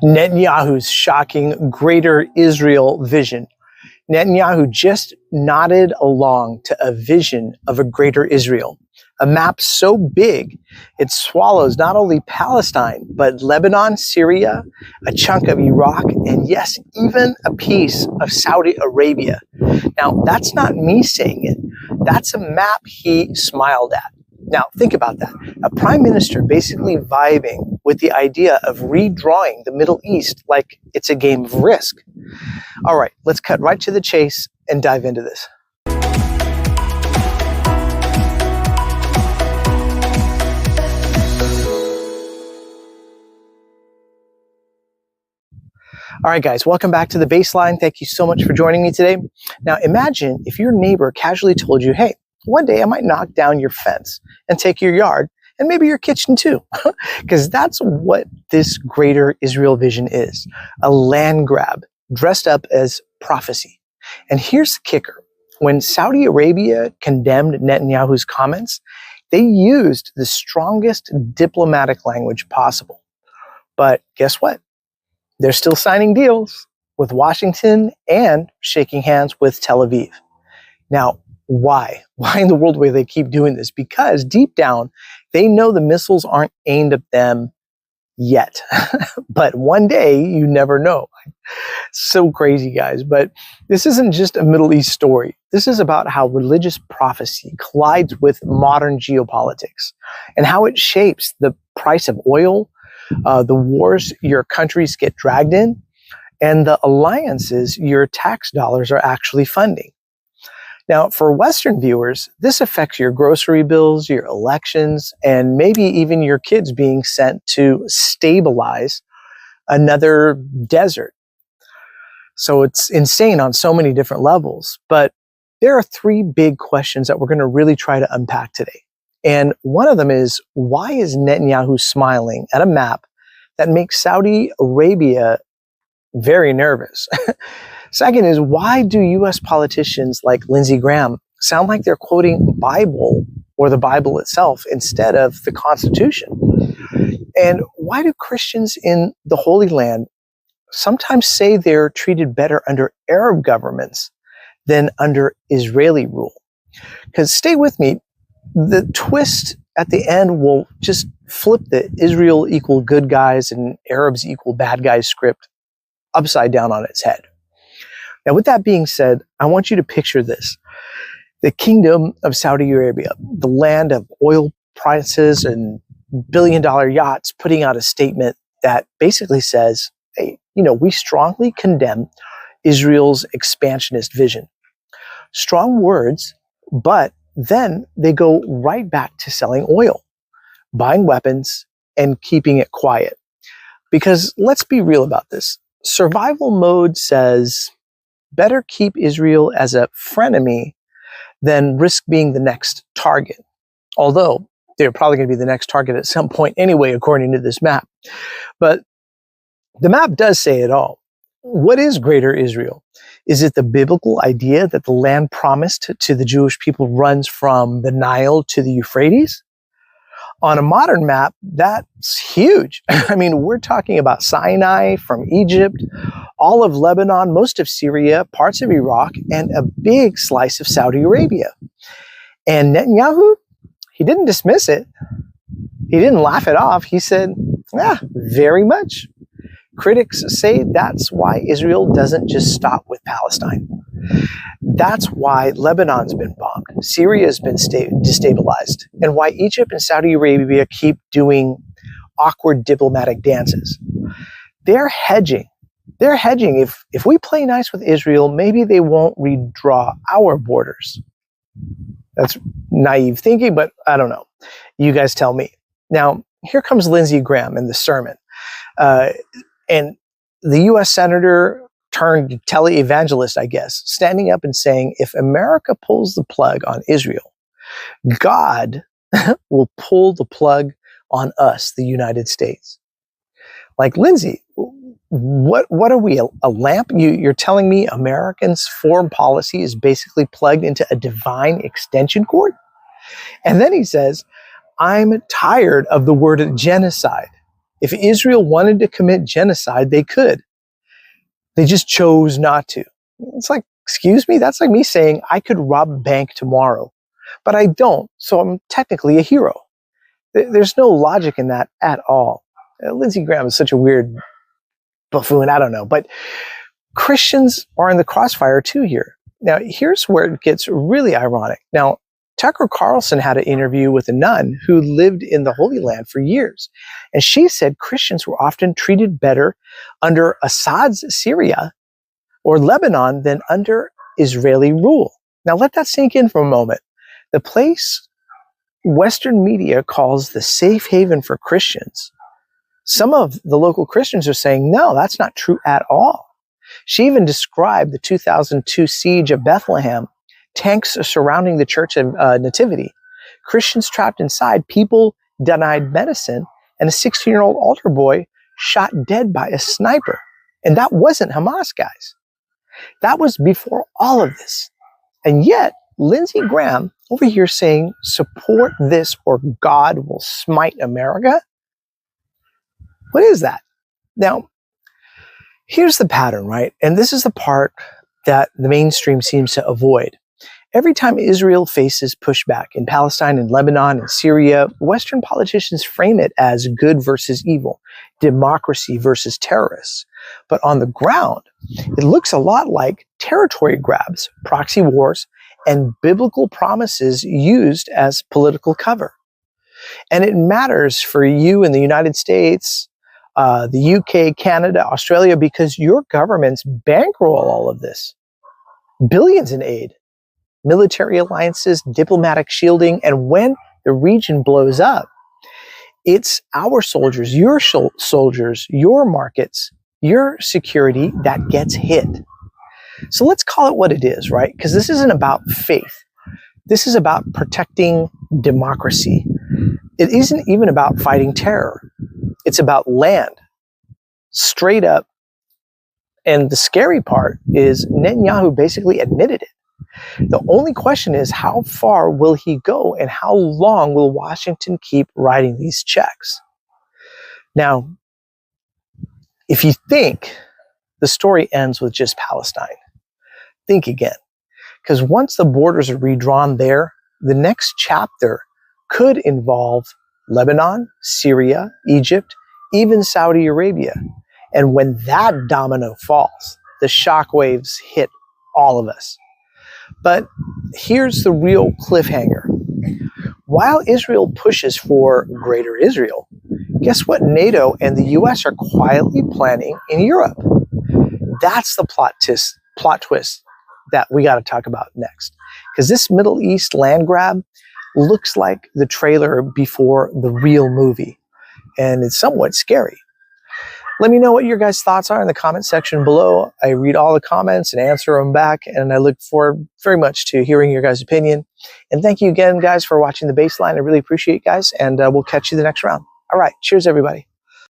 Netanyahu's shocking Greater Israel vision. Netanyahu just nodded along to a vision of a Greater Israel, a map so big it swallows not only Palestine, but Lebanon, Syria, a chunk of Iraq, and yes, even a piece of Saudi Arabia. Now, that's not me saying it. That's a map he smiled at. Now, think about that. A prime minister basically vibing with the idea of redrawing the Middle East like it's a game of Risk. All right, let's cut right to the chase and dive into this. All right, guys, welcome back to The Baseline. Thank you so much for joining me today. Now, imagine if your neighbor casually told you, hey, one day I might knock down your fence and take your yard and maybe your kitchen too, because that's what this Greater Israel vision is, a land grab dressed up as prophecy. And here's the kicker. When Saudi Arabia condemned Netanyahu's comments, they used the strongest diplomatic language possible. But guess what? They're still signing deals with Washington and shaking hands with Tel Aviv. Now, why? Why in the world will they keep doing this? Because deep down, they know the missiles aren't aimed at them yet. But one day, you never know. So crazy, guys. But this isn't just a Middle East story. This is about how religious prophecy collides with modern geopolitics and how it shapes the price of oil, the wars your countries get dragged in, and the alliances your tax dollars are actually funding. Now, for Western viewers, this affects your grocery bills, your elections, and maybe even your kids being sent to stabilize another desert. So it's insane on so many different levels. But there are three big questions that we're going to really try to unpack today. And one of them is, why is Netanyahu smiling at a map that makes Saudi Arabia very nervous? Second is, why do U.S. politicians like Lindsey Graham sound like they're quoting Bible or the Bible itself instead of the Constitution? And why do Christians in the Holy Land sometimes say they're treated better under Arab governments than under Israeli rule? Because stay with me, the twist at the end will just flip the Israel equal good guys and Arabs equal bad guys script upside down on its head. Now, with that being said, I want you to picture this. The kingdom of Saudi Arabia, the land of oil prices and billion-dollar yachts, putting out a statement that basically says, hey, we strongly condemn Israel's expansionist vision. Strong words, but then they go right back to selling oil, buying weapons, and keeping it quiet. Because let's be real about this. Survival mode says, better keep Israel as a frenemy than risk being the next target. Although they're probably going to be the next target at some point anyway, according to this map. But the map does say it all. What is Greater Israel? Is it the biblical idea that the land promised to the Jewish people runs from the Nile to the Euphrates? On a modern map, that's huge. I mean, we're talking about Sinai from Egypt, all of Lebanon, most of Syria, parts of Iraq, and a big slice of Saudi Arabia. And Netanyahu, he didn't dismiss it. He didn't laugh it off. He said, very much. Critics say that's why Israel doesn't just stop with Palestine. That's why Lebanon's been bombed, Syria's been destabilized, and why Egypt and Saudi Arabia keep doing awkward diplomatic dances. They're hedging. They're hedging. If we play nice with Israel, maybe they won't redraw our borders. That's naive thinking, but I don't know. You guys tell me. Now, here comes Lindsey Graham in the sermon. And the U.S. Senator turned televangelist, I guess, standing up and saying, if America pulls the plug on Israel, God will pull the plug on us, the United States. Like, Lindsey, what are we, a lamp? You're telling me Americans' foreign policy is basically plugged into a divine extension cord? And then he says, I'm tired of the word genocide. If Israel wanted to commit genocide, they could. They just chose not to. It's like, excuse me? That's like me saying I could rob a bank tomorrow, but I don't, so I'm technically a hero. There's no logic in that at all. Lindsey Graham is such a weird buffoon, I don't know, but Christians are in the crossfire too here. Now, here's where it gets really ironic. Now, Tucker Carlson had an interview with a nun who lived in the Holy Land for years, and she said Christians were often treated better under Assad's Syria or Lebanon than under Israeli rule. Now, let that sink in for a moment. The place Western media calls the safe haven for Christians, some of the local Christians are saying, no, that's not true at all. She even described the 2002 siege of Bethlehem, tanks surrounding the Church of Nativity, Christians trapped inside, people denied medicine, and a 16-year-old altar boy shot dead by a sniper. And that wasn't Hamas, guys. That was before all of this. And yet, Lindsey Graham over here saying, support this or God will smite America. What is that? Now, here's the pattern, right? And this is the part that the mainstream seems to avoid. Every time Israel faces pushback in Palestine and Lebanon and Syria, Western politicians frame it as good versus evil, democracy versus terrorists. But on the ground, it looks a lot like territory grabs, proxy wars, and biblical promises used as political cover. And it matters for you in the United States, the UK, Canada, Australia, because your governments bankroll all of this. Billions in aid, military alliances, diplomatic shielding, and when the region blows up, it's our soldiers, your markets, your security that gets hit. So let's call it what it is, right? Because this isn't about faith. This is about protecting democracy. It isn't even about fighting terror. It's about land, straight up. And the scary part is Netanyahu basically admitted it. The only question is, how far will he go and how long will Washington keep writing these checks? Now, if you think the story ends with just Palestine, think again. Because once the borders are redrawn there, the next chapter could involve Lebanon, Syria, Egypt, even Saudi Arabia. And when that domino falls, the shockwaves hit all of us. But here's the real cliffhanger. While Israel pushes for greater Israel, guess what NATO and the US are quietly planning in Europe? That's the plot twist that we got to talk about next. Because this Middle East land grab looks like the trailer before the real movie. And it's somewhat scary. Let me know what your guys' thoughts are in the comment section below. I read all the comments and answer them back, and I look forward very much to hearing your guys' opinion. And thank you again, guys, for watching The Baseline. I really appreciate it, guys, and we'll catch you the next round. All right, cheers, everybody.